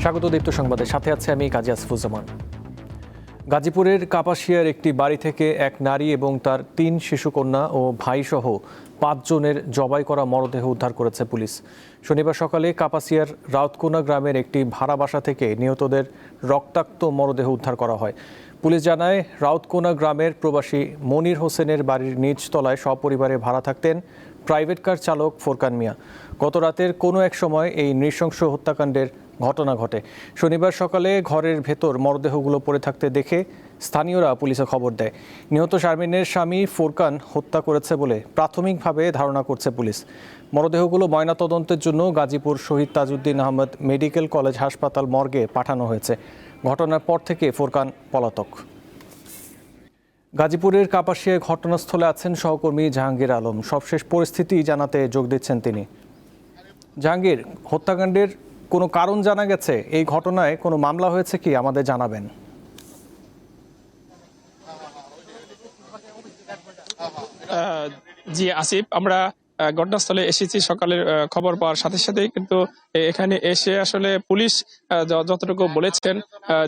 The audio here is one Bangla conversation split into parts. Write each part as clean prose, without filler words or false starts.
স্বাগত দীপ্ত সংবাদের সাথে আছে আমি কাজী আসফুজ্জামান। গাজীপুরের কাপাসিয়ার একটি বাড়ি থেকে এক নারী এবং তার ৩ শিশুকন্যা ও ভাইসহ ৫ জনের জবাই করা মরদেহ উদ্ধার করেছে পুলিশ। শনিবার সকালে কাপাসিয়ার রাউতকোনা গ্রামের একটি ভাড়া বাসা থেকে নিহতদের রক্তাক্ত মরদেহ উদ্ধার করা হয়। পুলিশ জানায়, রাউতকোনা গ্রামের প্রবাসী মনির হোসেনের বাড়ির নিচতলায় সপরিবারে ভাড়া থাকতেন প্রাইভেট কার চালক ফোরকান মিয়া। গত রাতের কোনো এক সময় এই নৃশংস হত্যাকাণ্ডের ঘটনা ঘটে। শনিবার সকালে ঘরের ভেতর মরদেহগুলো পড়ে থাকতে দেখে স্থানীয়রা পুলিশে খবর দেয়। নিহত শারমিনের স্বামী ফোরকান হত্যা করেছে বলে প্রাথমিকভাবে ধারণা করছে পুলিশ। মরদেহগুলো ময়নাতদন্তের জন্য গাজীপুর শহীদ তাজউদ্দিন আহমেদ মেডিকেল কলেজ হাসপাতাল মর্গে পাঠানো হয়েছে। ঘটনার পর থেকে ফোরকান পলাতক। গাজীপুরের কাপাসিয়ায় ঘটনাস্থলে আছেন সহকর্মী জাহাঙ্গীর আলম। সবশেষ পরিস্থিতি জানাতে যোগ দিচ্ছেন তিনি। জাহাঙ্গীর, হত্যাকাণ্ডের কোনো কারণ জানা গেছে? এই ঘটনায় কোনো মামলা হয়েছে কি আমাদের জানাবেন। জি আসিফ, আমরা ঘটনাস্থলে এসেছি সকালের খবর পাওয়ার সাথে সাথেই, কিন্তু এখানে এসে আসলে পুলিশ যতটুকু বলেছেন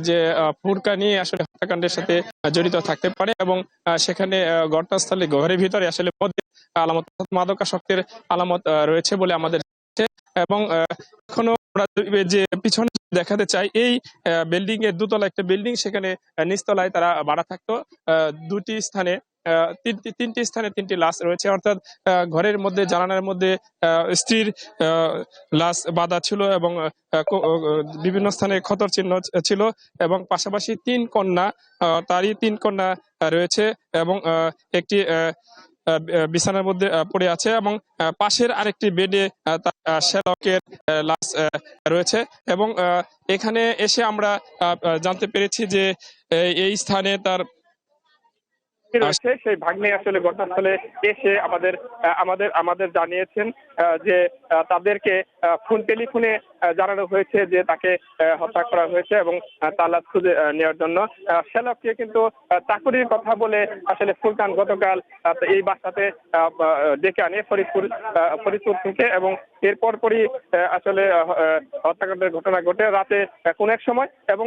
যে ফুরকানি আসলে হত্যাকাণ্ডের সাথে জড়িত থাকতে পারে এবং সেখানে ঘটনাস্থলে ঘরের ভিতরে আসলে আলামত মাদকাসক্তের আলামত রয়েছে বলে আমাদের এবং এখনো আমরা যে পিছনে দেখাতে চাই, এই বিল্ডিং এর দোতলা একটা বিল্ডিং, সেখানে নিচতলায় তারা ভাড়া থাকতো। দুটি স্থানে তিনটি স্থানে ৩টি লাশ রয়েছে, অর্থাৎ ঘরের মধ্যে জানালার মধ্যে স্ত্রীর লাশ বাঁধা ছিল এবং বিভিন্ন স্থানে ক্ষতর চিহ্ন ছিল এবং পাশাপাশি ৩ কন্যা, তারই ৩ কন্যা রয়েছে এবং একটি বিছানার মধ্যে পড়ে আছে এবং পাশের আরেকটি বেডে শ্যালকের লাশ রয়েছে এবং এখানে এসে আমরা জানতে পেরেছি যে এই স্থানে তার রয়েছে সেই ভাগ্নে আসলে ঘটনাস্থলে এসে আমাদের জানিয়েছেন যে তাদেরকে টেলিফোনে জানানো হয়েছে যে তাকে হত্যা করা হয়েছে এবং তার লাশ খুঁজে নেওয়ার জন্য। শ্যালককে কিন্তু চাকুরির কথা বলে আসলে ফুরকান গতকাল এই বাসাতে ডেকে আনে ফরিদপুর থেকে এবং এরপর পরই আসলে হত্যাকাণ্ডের ঘটনা ঘটে রাতে কোন এক সময় এবং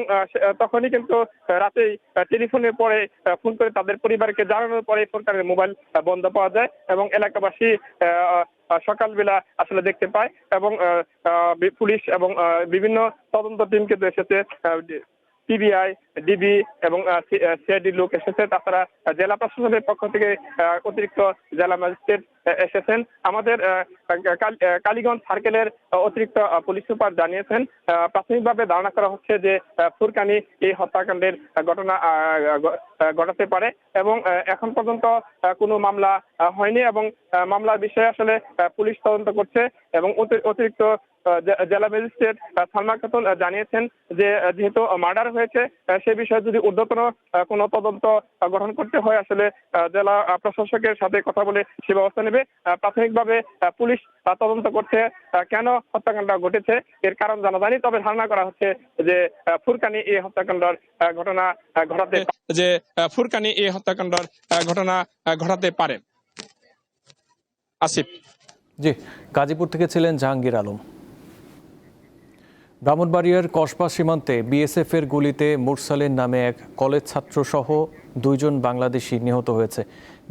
তখনই কিন্তু রাতেই টেলিফোনের পরে ফোন করে তাদের পরিবারকে জানানোর পরে ফুরকানের মোবাইল বন্ধ পাওয়া যায় এবং এলাকাবাসী সকালবেলা আসলে দেখতে পায় এবং পুলিশ এবং বিভিন্ন তদন্ত টিম কিন্তু এসেছে, পিবিআই, ডিবি এবং সিআইডি লোক এসেছে। তাছাড়া জেলা প্রশাসনের পক্ষ থেকে অতিরিক্ত জেলা ম্যাজিস্ট্রেট এসেছেন। আমাদের কালীগঞ্জ সার্কেলের অতিরিক্ত পুলিশ সুপার জানিয়েছেন, প্রাথমিকভাবে ধারণা করা হচ্ছে যে ফুরকানি এই হত্যাকাণ্ডের ঘটনা ঘটাতে পারে এবং এখন পর্যন্ত কোনো মামলা হয়নি এবং মামলার বিষয়ে আসলে পুলিশ তদন্ত করছে এবং অতিরিক্ত জেলা ম্যাজিস্ট্রেট সালমা খাতুন জানিয়েছেন যে যেহেতু মার্ডার হয়েছে সে বিষয়ে যদি ঊর্ধ্বতন কোনো তদন্ত গঠন করতে হয় আসলে জেলা প্রশাসকের সাথে কথা বলে সে ব্যবস্থা নেবে। প্রাথমিকভাবে পুলিশ তদন্ত করছে কেন হত্যাকাণ্ড ঘটেছে, এর কারণ জানা যায়নি, তবে ধারণা করা হচ্ছে যে ফুরকানি এই হত্যাকাণ্ডের ঘটনা ঘটাতে পারে। আসিফ। জি, গাজীপুর থেকে ছিলেন জাহাঙ্গীর আলম। ব্রাহ্মণবাড়িয়ার কসবা সীমান্তে বিএসএফ এর গুলিতে মুরসালিন নামে এক কলেজ ছাত্র সহ 2 জন বাংলাদেশি নিহত হয়েছে।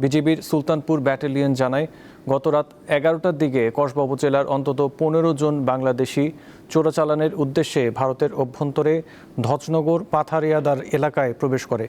বিজিবির সুলতানপুর ব্যাটালিয়ন জানায়, গত রাত 11টার দিকে কসবা উপজেলার অন্তত 15 জন বাংলাদেশি চোরাচালানের উদ্দেশ্যে ভারতের অভ্যন্তরে ধজনগর পাথারিয়াদার এলাকায় প্রবেশ করে।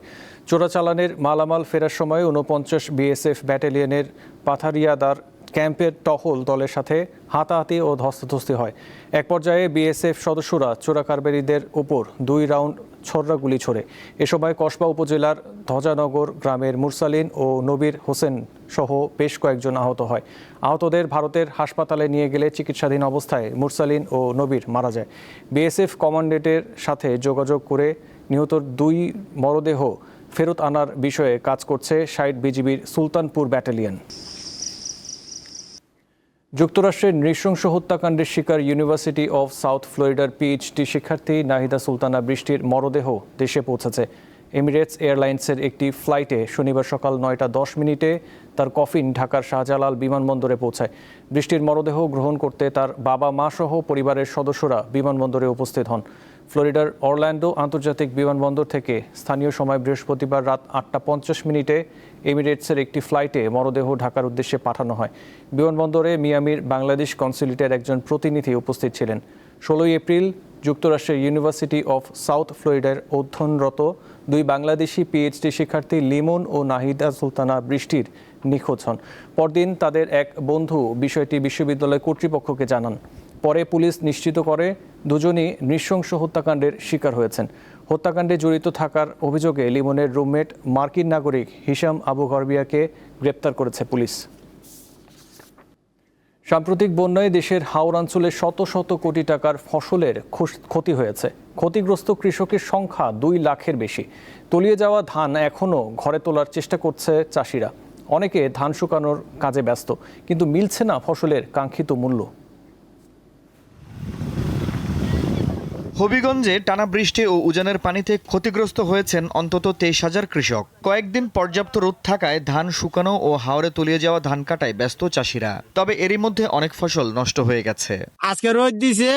চোরাচালানের মালামাল ফেরার সময় 49 বিএসএফ ব্যাটালিয়নের পাথারিয়াদার ক্যাম্পের টহল দলের সাথে হাতাহাতি ও ধস্তাধস্তি হয়। এক পর্যায়ে বিএসএফ সদস্যরা চোরা কারবারিদের উপর 2 রাউন্ড ছররা গুলি ছোড়ে। এ সময় কসবা উপজেলার ধ্বজানগর গ্রামের মুরসালিন ও নবীর হোসেন সহ বেশ কয়েকজন আহত হয়। আহতদের ভারতের হাসপাতালে নিয়ে গেলে চিকিৎসাধীন অবস্থায় মুরসালিন ও নবীর মারা যায়। বিএসএফ কমান্ডেন্টের সাথে যোগাযোগ করে নিহতর 2 মরদেহ ফেরত আনার বিষয়ে কাজ করছে 60 বিজিবির সুলতানপুর ব্যাটালিয়ন। যুক্তরাষ্ট্রের নৃশংস হত্যাকাণ্ডের শিকার ইউনিভার্সিটি অফ সাউথ ফ্লোরিডার পিএইচডি শিক্ষার্থী নাহিদা সুলতানা বৃষ্টির মরদেহ দেশে পৌঁছেছে। এমিরেটস এয়ারলাইন্সের একটি ফ্লাইটে শনিবার সকাল 9:10 তার কফিন ঢাকার শাহজালাল বিমানবন্দরে পৌঁছায়। বৃষ্টির মরদেহ গ্রহণ করতে তার বাবা মা সহ পরিবারের সদস্যরা বিমানবন্দরে উপস্থিত হন। ফ্লোরিডার অরল্যান্ডো আন্তর্জাতিক বিমানবন্দর থেকে স্থানীয় সময় বৃহস্পতিবার রাত 8:50 এমিরেটসের একটি ফ্লাইটে মরদেহ ঢাকার উদ্দেশ্যে পাঠানো হয়। বিমানবন্দরে মিয়ামির বাংলাদেশ কনস্যুলেটের একজন প্রতিনিধি উপস্থিত ছিলেন। 16 এপ্রিল যুক্তরাষ্ট্রের ইউনিভার্সিটি অফ সাউথ ফ্লোরিডার অধ্যয়নরত দুই বাংলাদেশি পিএইচডি শিক্ষার্থী লিমন ও নাহিদা সুলতানা বৃষ্টির নিখোঁজ হন। পরদিন তাদের এক বন্ধু বিষয়টি বিশ্ববিদ্যালয় কর্তৃপক্ষকে জানান। পরে পুলিশ নিশ্চিত করে দুজনই নৃশংস হত্যাকাণ্ডের শিকার হয়েছেন। হত্যাকাণ্ডে জড়িত থাকার অভিযোগে লিমনের রুমমেট মার্কিন নাগরিক হিশাম আবু গর্বিয়াকে গ্রেপ্তার করেছে পুলিশ। সাম্প্রতিক বন্যায় দেশের হাওর অঞ্চলে শত শত কোটি টাকার ফসলের ক্ষতি হয়েছে। ক্ষতিগ্রস্ত কৃষকের সংখ্যা 2 লাখের বেশি। তলিয়ে যাওয়া ধান এখনও ঘরে তোলার চেষ্টা করছে চাষিরা। অনেকে ধান শুকানোর কাজে ব্যস্ত, কিন্তু মিলছে না ফসলের কাঙ্ক্ষিত মূল্য। হবিগঞ্জে টানা বৃষ্টি ও উজানের পানিতে ক্ষতিগ্রস্ত হয়েছেন অন্তত 23,000 কৃষক। কয়েকদিন পর্যাপ্ত রোদ থাকায় ধান শুকানো ও হাওরে তলিয়ে যাওয়া ধান কাটায় ব্যস্ত চাষিরা। তবে এরই মধ্যে অনেক ফসল নষ্ট হয়ে গেছে। আজকে রোদ দিছে,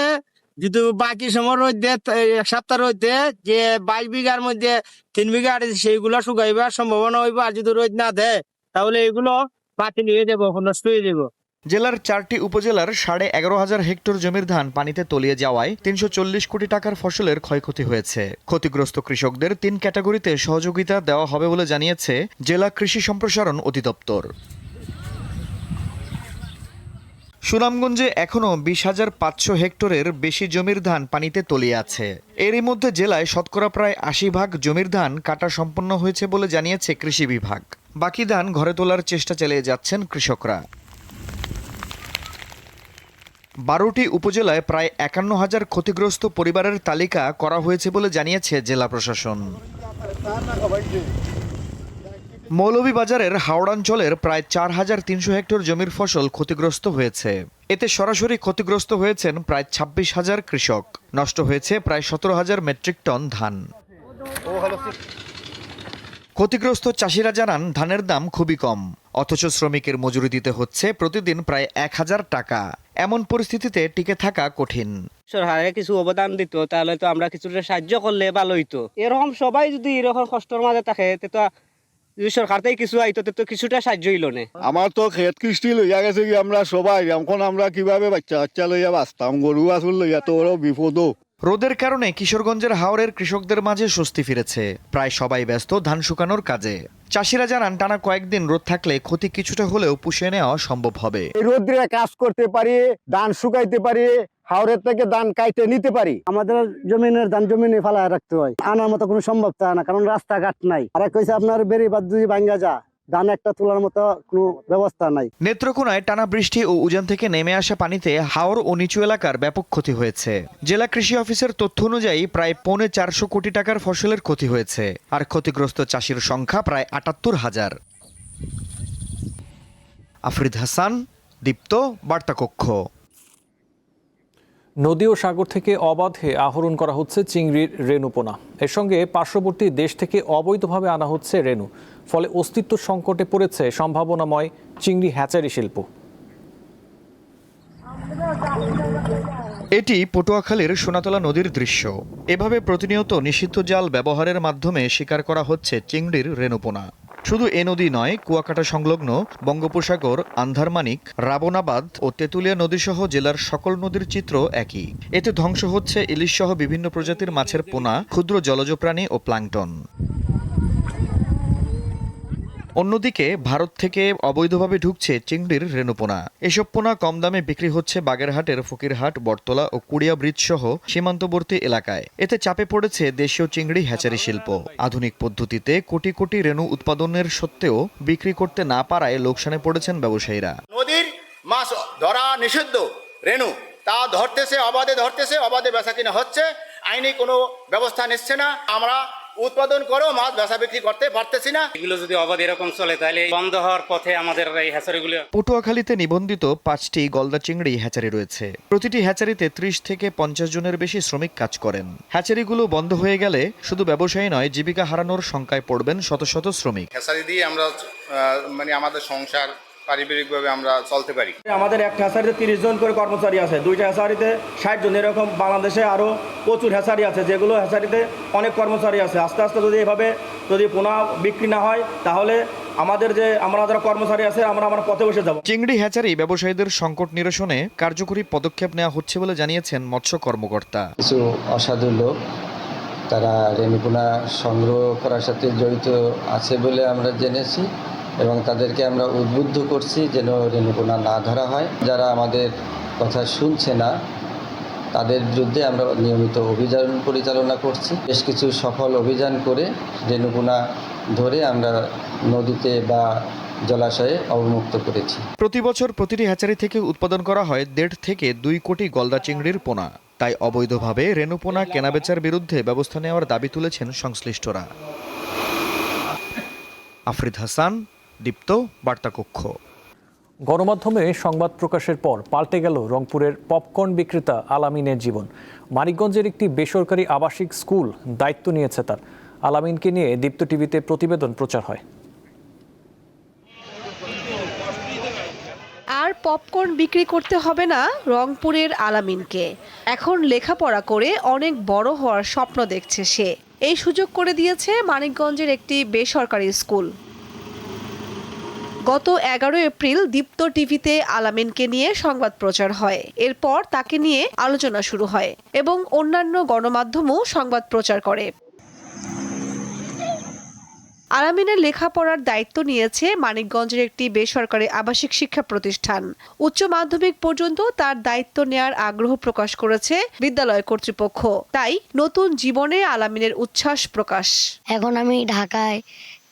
যদি বাকি সময় রোদ দেয়, এক সপ্তাহ রোদ দেয়, যে 22 বিঘার মধ্যে 3 বিঘা সেইগুলো শুকাইবার সম্ভাবনা হইব। আর যদি রোদ না দেয় তাহলে এগুলো বাতিল হয়ে যাবো, নষ্ট হয়ে যাবো। জেলার 4টি উপজেলার 11,500 হেক্টর জমির ধান পানিতে তলিয়ে যাওয়ায় 340 কোটি টাকার ফসলের ক্ষয়ক্ষতি হয়েছে। ক্ষতিগ্রস্ত কৃষকদের 3 ক্যাটাগরিতে সহযোগিতা দেওয়া হবে বলে জানিয়েছে জেলা কৃষি সম্প্রসারণ অধিদপ্তর। সুনামগঞ্জে এখনও 20,500 হেক্টরের বেশি জমির ধান পানিতে তলিয়ে আছে। এরই মধ্যে জেলায় শতকরা প্রায় 80% জমির ধান কাটা সম্পন্ন হয়েছে বলে জানিয়েছে কৃষি বিভাগ। বাকি ধান ঘরে তোলার চেষ্টা চালিয়ে যাচ্ছেন কৃষকরা। 12টি উপজেলায় প্রায় 51,000 ক্ষতিগ্রস্ত পরিবারের তালিকা করা হয়েছে বলে জানিয়েছে জেলা প্রশাসন। মৌলভীবাজারের হাওড়াঞ্চলের প্রায় 4,300 হেক্টর জমির ফসল ক্ষতিগ্রস্ত হয়েছে। এতে সরাসরি ক্ষতিগ্রস্ত হয়েছেন প্রায় 26,000 কৃষক। নষ্ট হয়েছে প্রায় 17,000 মেট্রিক টন ধান। ক্ষতিগ্রস্ত চাষিরা জানান ধানের দাম খুবই কম, অথচ শ্রমিকের মজুরি দিতে হচ্ছে প্রতিদিন প্রায় 1,000 টাকা। এমন পরিস্থিতিতে টিকে থাকা কঠিন। সরকারে কিছু অবদান দিত তাহলে তো আমরা কিছুটা সাহায্য করলে ভালো হইতো। এরকম সবাই যদি এরকম কষ্টের মাঝে থাকে, তো যদি সরকার থেকে কিছু আইতো তো কিছুটা সাহায্য হইল না। আমার তো ক্ষেত কৃষ্টি লইয়া গেছে কি আমরা সবাই, এখন আমরা কিভাবে বাচ্চা লইয়া বাঁচতাম, গরু আসল লইয়া তো ওরও বিপদও। রোদের কারণে কিশোরগঞ্জের হাওরের কৃষকদের মাঝে স্বস্তি ফিরেছে। প্রায় সবাই ব্যস্ত ধান শুকানোর কাজে। চাষিরা জানান টানা কয়েকদিন রোদ থাকলে ক্ষতি কিছুটা হলেও পুষিয়ে নেওয়া সম্ভব হবে। রোদ্রে কাজ করতে পারি, ধান শুকাইতে পারি, হাওরের থেকে ধান কাইতে নিতে পারি। আমাদের জমিনের ধান জমিনে ফালায় রাখতে হয়, আনার মতো কোনো সম্ভবতা না, কারণ রাস্তাঘাট নাই। আর কইছে আপনার বেড়িবাঁধ যদি ভাঙ্গা যা, ধান একটা তোলার মতো কোনো ব্যবস্থা নাই। নেত্রকোনায় টানা বৃষ্টি ও উজান থেকে নেমে আসা পানিতে হাওর ও নিচু এলাকার ব্যাপক ক্ষতি হয়েছে। জেলা কৃষি অফিসের তথ্য অনুযায়ী প্রায় 450 কোটি টাকার ফসলের ক্ষতি হয়েছে। আর ক্ষতিগ্রস্ত চাষির সংখ্যা প্রায় 78,000। আফরিদ হাসান, দীপ্ত, বার্তাকক্ষ। নদী ও সাগর থেকে অবাধে আহরণ করা হচ্ছে চিংড়ির রেণুপোনা। এর সঙ্গে পার্শ্ববর্তী দেশ থেকে অবৈধভাবে আনা হচ্ছে রেণু। ফলে অস্তিত্ব সংকটে পড়েছে সম্ভাবনাময় চিংড়ি হ্যাচারি শিল্প। এটি পটুয়াখালীর সোনাতলা নদীর দৃশ্য। এভাবে প্রতিনিয়ত নিষিদ্ধ জাল ব্যবহারের মাধ্যমে শিকার করা হচ্ছে চিংড়ির রেণুপোনা। শুধু এ নদী নয়, কুয়াকাটা সংলগ্ন বঙ্গোপসাগর, আন্ধারমানিক, রাবণাবাদ ও তেঁতুলিয়া নদীসহ জেলার সকল নদীর চিত্র একই। এতে ধ্বংস হচ্ছে ইলিশসহ বিভিন্ন প্রজাতির মাছের পোনা, ক্ষুদ্র জলজ প্রাণী ও প্লাঙ্কটন। অন্যদিকে ভারত থেকে অবৈধভাবে ঢুকছে চিংড়ির রেণুপোনা। এসব পোনা কম দামে বিক্রি হচ্ছে বাগেরহাটের ফকিরহাট, বটতলা ও কুড়িয়া ব্রিজ সহ সীমান্তবর্তী এলাকায়। এতে চাপে পড়েছে দেশীয় চিংড়ি হ্যাচারি শিল্প। আধুনিক পদ্ধতিতে কোটি কোটি রেণু উৎপাদনের সত্ত্বেও বিক্রি করতে না পারায় লোকসানে পড়েছেন ব্যবসায়ীরা। নদীর মাছ ধরা নিষিদ্ধ, রেণু তা ধরতেছে, অবাধে বেচা কিনা হচ্ছে, আইনি কোনো ব্যবস্থা নিচ্ছে না। আমরা উৎপাদন করেও মাছ বেচা বিক্রি করতে পারতেছি না। এগুলো যদি অবাধ এরকম চলে তাহলে বন্ধ হওয়ার পথে আমাদের এই হ্যাচারিগুলো। পটুয়াখালীতে নিবন্ধিত 5টি গলদা চিংড়ি হ্যাচারি রয়েছে। প্রতিটি হ্যাচারিতে 30 থেকে 50 জনের বেশি শ্রমিক কাজ করেন। হ্যাচারিগুলো বন্ধ হয়ে গেলে শুধু ব্যবসায়ী নয়, জীবিকা হারানোর শঙ্কায় পড়বেন শত শত শ্রমিক। হ্যাচারি দিয়ে আমরা আমাদের সংসার পারিবারিকভাবে আমরা চলতে পারি। আমাদের একটা হ্যাচারিতে 30 জন করে কর্মচারী আছে, দুইটা হ্যাচারিতে 60 জন, এরকম বাংলাদেশে আরো প্রচুর হ্যাচারি আছে, যেগুলো হ্যাচারিতে অনেক কর্মচারী আছে। আস্তে আস্তে যদি এভাবে পোনা বিক্রি না হয়, তাহলে আমাদের আমরা যারা কর্মচারী আছে আমরা পথে বসে যাব। চিংড়ি হ্যাচারি ব্যবসায়ীদের সংকট নিরসনে কার্যকরী পদক্ষেপ নেওয়া হচ্ছে বলে জানিয়েছেন মৎস্য কর্মকর্তা। কিছু অসাধু লোক তারা রেণুপোনা সংগ্রহ করার সাথে জড়িত আছে বলে আমরা জেনেছি এবং তাদেরকে আমরা উদ্বুদ্ধ করছি যেন রেণুপোনা না ধরা হয়। যারা আমাদের কথা শুনছে না তাদের বিরুদ্ধে আমরা নিয়মিত অভিযান পরিচালনা করছি। বেশ কিছু সফল অভিযান করে রেণুপোনা ধরে আমরা নদীতে বা জলাশয়ে অবমুক্ত করেছি। প্রতি বছর প্রতিটি হ্যাচারি থেকে উৎপাদন করা হয় 1.5 থেকে 2 কোটি গলদা চিংড়ির পোনা। তাই অবৈধভাবে রেণুপোনা কেনাবেচার বিরুদ্ধে ব্যবস্থা নেওয়ার দাবি তুলেছেন সংশ্লিষ্টরা। আফরিদ হাসান, দীপ্ত, বার্তাকক্ষ। গণমাধ্যমে সংবাদ প্রকাশের পর পাল্টে গেল রংপুরের পপকর্ন বিক্রেতা আলামিনের জীবন। মানিকগঞ্জের একটি বেসরকারি আবাসিক স্কুল দায়িত্ব নিয়েছে তার। আলামিনকে নিয়ে দীপ্ত টিভিতে প্রতিবেদন প্রচার হয়। আর পপকর্ন বিক্রি করতে হবে না রংপুরের আলামিনকে। এখন লেখাপড়া করে অনেক বড় হওয়ার স্বপ্ন দেখছে সে। এই সুযোগ করে দিয়েছে মানিকগঞ্জের একটি বেসরকারি স্কুল। গত 11 এপ্রিল দীপ্ত টিভিতে আলামিনকে নিয়ে সংবাদ প্রচার হয়। এরপর তাকে নিয়ে আলোচনা শুরু হয় এবং অন্যান্য গণমাধ্যমও সংবাদ প্রচার করে। আলামিনের লেখাপড়ার দায়িত্ব নিয়েছে মানিকগঞ্জের একটি বেসরকারি আবাসিক শিক্ষা প্রতিষ্ঠান। উচ্চ মাধ্যমিক পর্যন্ত তার দায়িত্ব নেয়ার আগ্রহ প্রকাশ করেছে বিদ্যালয় কর্তৃপক্ষ। তাই নতুন জীবনে আলামিনের উচ্ছ্বাস প্রকাশ। এখন আমি ঢাকায়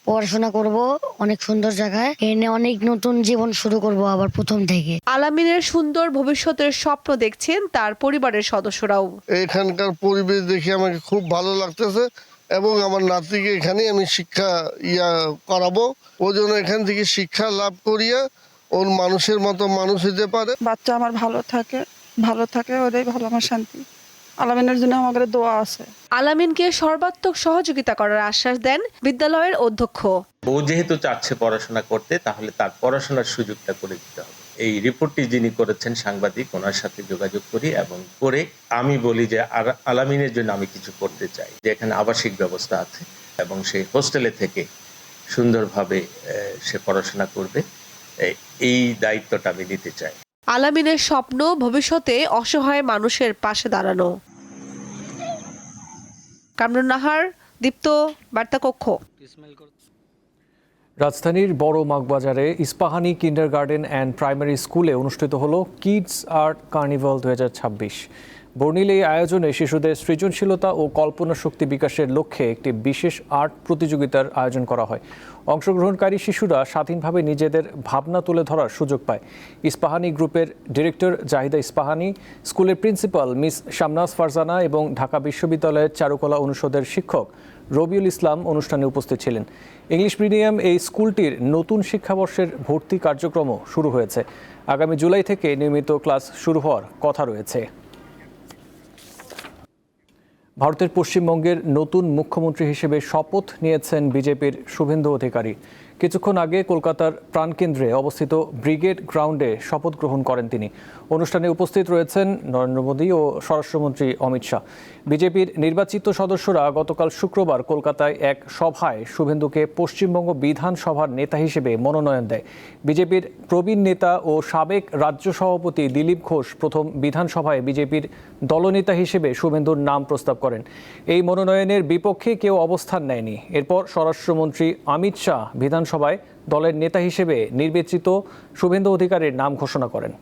পড়াশোনা করব, অনেক সুন্দর জায়গায়, এনে অনেক নতুন জীবন শুরু করব আবার প্রথম থেকে। আলামিনের সুন্দর ভবিষ্যতের স্বপ্ন দেখছেন তার পরিবারের সদস্যরাও। এখানকার পরিবেশ দেখে আমাকে খুব ভালো লাগতেছে এবং আমার নাতিকে এখানে আমি শিক্ষা করাবো। ওই জন্য এখান থেকে শিক্ষা লাভ করিয়া ওর মানুষের মতো মানুষ হতে পারে। বাচ্চা আমার ভালো থাকে ওটাই ভালো, আমার শান্তি। আলামিনের জন্য আমাদের দোয়া আছে। আলামিনকে সর্বাত্মক সহযোগিতা করার আশ্বাস দেন বিদ্যালয়ের অধ্যক্ষ। ও যেহেতু চাচ্ছে পড়াশোনা করতে, তাহলে তার পড়াশোনার সুযোগটা করে দিতে হবে। এই রিপোর্টটি যিনি করেছেন সাংবাদিক, ওনার সাথে যোগাযোগ করি এবং করে আমি বলি যে আলামিনের জন্য আমি কিছু করতে চাই, যে এখানে আবাসিক ব্যবস্থা আছে এবং সেই হোস্টেলে থেকে সুন্দরভাবে সে পড়াশোনা করবে, এই দায়িত্বটা আমি নিতে চাই। আলামিনের স্বপ্ন ভবিষ্যতে অসহায় মানুষের পাশে দাঁড়ানো। কামরুন নাহার, দীপ্ত, বার্তাকক্ষ। রাজধানীর বড় মাগবাজারে ইস্পাহানি কিন্ডারগার্টেন অ্যান্ড প্রাইমারি স্কুলে অনুষ্ঠিত হলো কিডস আর্ট কার্নিভাল 2026। বর্ণিল এই আয়োজনে শিশুদের সৃজনশীলতা ও কল্পনা শক্তি বিকাশের লক্ষ্যে একটি বিশেষ আর্ট প্রতিযোগিতার আয়োজন করা হয়। অংশগ্রহণকারী শিশুরা স্বাধীনভাবে নিজেদের ভাবনা তুলে ধরার সুযোগ পায়। ইস্পাহানি গ্রুপের ডিরেক্টর জাহিদা ইস্পাহানি, স্কুলের প্রিন্সিপাল মিস শামনাজ ফারজানা এবং ঢাকা বিশ্ববিদ্যালয়ের চারুকলা অনুষদের শিক্ষক রবিউল ইসলাম অনুষ্ঠানে উপস্থিত ছিলেন। ইংলিশ মিডিয়াম এই স্কুলটির নতুন শিক্ষাবর্ষের ভর্তি কার্যক্রমও শুরু হয়েছে। আগামী জুলাই থেকে নিয়মিত ক্লাস শুরু হওয়ার কথা রয়েছে। ভারতের পশ্চিমবঙ্গের নতুন মুখ্যমন্ত্রী হিসেবে শপথ নিয়েছেন বিজেপির শুভেন্দু অধিকারী। কিছুক্ষণ আগে কলকাতার প্রাণকেন্দ্রে অবস্থিত ব্রিগেড গ্রাউন্ডে শপথ গ্রহণ করেন তিনি। অনুষ্ঠানে উপস্থিত রয়েছেন নরেন্দ্র মোদী ও স্বরাষ্ট্রমন্ত্রী অমিত শাহ। বিজেপির নির্বাচিত সদস্যরা গতকাল শুক্রবার কলকাতায় এক সভায় শুভেন্দুকে পশ্চিমবঙ্গ বিধানসভার নেতা হিসেবে মনোনয়ন দেয়। বিজেপির প্রবীণ নেতা ও সাবেক রাজ্য সভাপতি দিলীপ ঘোষ প্রথম বিধানসভায় বিজেপির দলনেতা হিসেবে শুভেন্দুর নাম প্রস্তাব করেন। এই মনোনয়নের বিপক্ষে কেউ অবস্থান নেয়নি। এরপর স্বরাষ্ট্রমন্ত্রী অমিত শাহ বিধানসভায় দলের নেতা হিসেবে নির্বাচিত শুভেন্দু অধিকারীর নাম ঘোষণা করেন।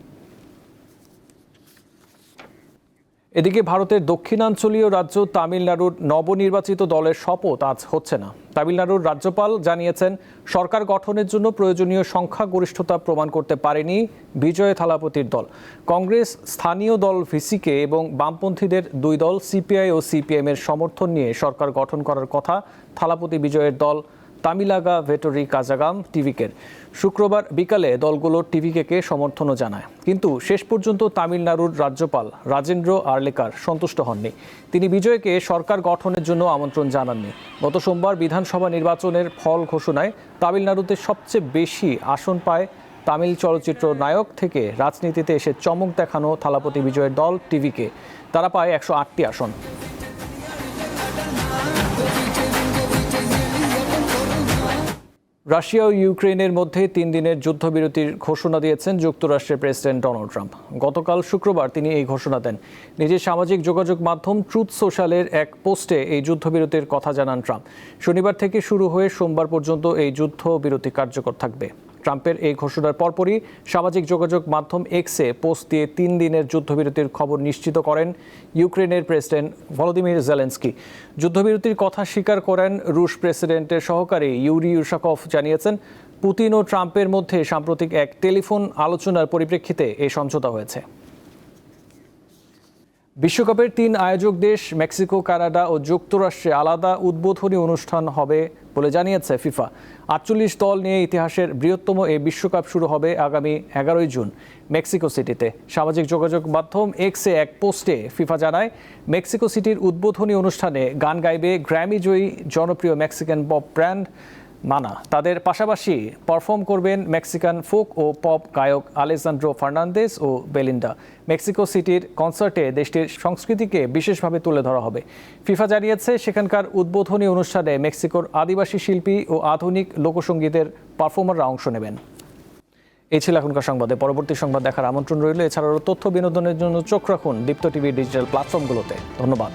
এদিকে ভারতের দক্ষিণাঞ্চলীয় রাজ্য তামিলনাড়ুর নবনির্বাচিত দলের শপথ আজ হচ্ছে না। তামিলনাড়ুর রাজ্যপাল জানিয়েছেন, সরকার গঠনের জন্য প্রয়োজনীয় সংখ্যাগরিষ্ঠতা প্রমাণ করতে পারেনি বিজয় থালাপতির দল। কংগ্রেস, স্থানীয় দল ভিসিকে এবং বামপন্থীদের দুই দল সিপিআই ও সিপিএম এর সমর্থন নিয়ে সরকার গঠন করার কথা থালাপতি বিজয়ের দল তামিলাগা ভেটরি কাজাগাম টিভিকের। শুক্রবার বিকালে দলগুলোর টিভিকে সমর্থনও জানায়, কিন্তু শেষ পর্যন্ত তামিলনাড়ুর রাজ্যপাল রাজেন্দ্র আর্লেকার সন্তুষ্ট হননি। তিনি বিজয়কে সরকার গঠনের জন্য আমন্ত্রণ জানাননি। গত সোমবার বিধানসভা নির্বাচনের ফল ঘোষণায় তামিলনাড়ুতে সবচেয়ে বেশি আসন পায় তামিল চলচ্চিত্র নায়ক থেকে রাজনীতিতে এসে চমক দেখানো থালাপতি বিজয়ের দল টিভিকে। তারা পায় 108টি আসন। রাশিয়া ও ইউক্রেনের মধ্যে 3 দিনের যুদ্ধবিরতির ঘোষণা দিয়েছেন যুক্তরাষ্ট্রের প্রেসিডেন্ট ডোনাল্ড ট্রাম্প। গতকাল শুক্রবার তিনি এই ঘোষণা দেন। নিজের সামাজিক যোগাযোগ মাধ্যম ট্রুথ সোশ্যালের এক পোস্টে এই যুদ্ধবিরতির কথা জানান ট্রাম্প। শনিবার থেকে শুরু হয়ে সোমবার পর্যন্ত এই যুদ্ধবিরতি কার্যকর থাকবে। ট্রাম্পের এই ঘোষণার পরপরই সামাজিক যোগাযোগ মাধ্যম এক্সে পোস্ট দিয়ে 3 দিনের যুদ্ধবিরতির খবর নিশ্চিত করেন ইউক্রেনের প্রেসিডেন্ট ভলোদিমির জেলেনস্কি। যুদ্ধবিরতির কথা স্বীকার করেন রুশ প্রেসিডেন্টের সহকারী ইউরি ইউশাকভ। জানিয়েছেন পুতিন ও ট্রাম্পের মধ্যে সাম্প্রতিক এক টেলিফোন আলোচনার পরিপ্রেক্ষিতে এই সমঝোতা হয়েছে। বিশ্বকাপের 3 আয়োজক দেশ মেক্সিকো, কানাডা ও যুক্তরাষ্ট্রে আলাদা উদ্বোধনী অনুষ্ঠান হবে বলে জানিয়েছে ফিফা। 48 দল নিয়ে ইতিহাসের বৃহত্তম এই বিশ্বকাপ শুরু হবে আগামী 11 জুন মেক্সিকো সিটিতে। সামাজিক যোগাযোগ মাধ্যম এক্সে এক পোস্টে ফিফা জানায়, মেক্সিকো সিটির উদ্বোধনী অনুষ্ঠানে গান গাইবে গ্র্যামি জয়ী জনপ্রিয় মেক্সিকান পপ ব্র্যান্ড মানা। তাদের পাশাপাশি পারফর্ম করবেন মেক্সিকান ফোক ও পপ গায়ক আলেসান্ড্রো ফার্নান্দেজ ও বেলিন্ডা। মেক্সিকো সিটির কনসার্টে দেশটির সংস্কৃতিকে বিশেষভাবে তুলে ধরা হবে। ফিফা জানিয়েছে সেখানকার উদ্বোধনী অনুষ্ঠানে মেক্সিকোর আদিবাসী শিল্পী ও আধুনিক লোকসঙ্গীতের পারফর্মাররা অংশ নেবেন। এই ছিল এখনকার সংবাদে। পরবর্তী সংবাদ দেখার আমন্ত্রণ রইল। এছাড়াও তথ্য বিনোদনের জন্য চোখ রাখুন দীপ্ত টিভির ডিজিটাল প্ল্যাটফর্মগুলোতে। ধন্যবাদ।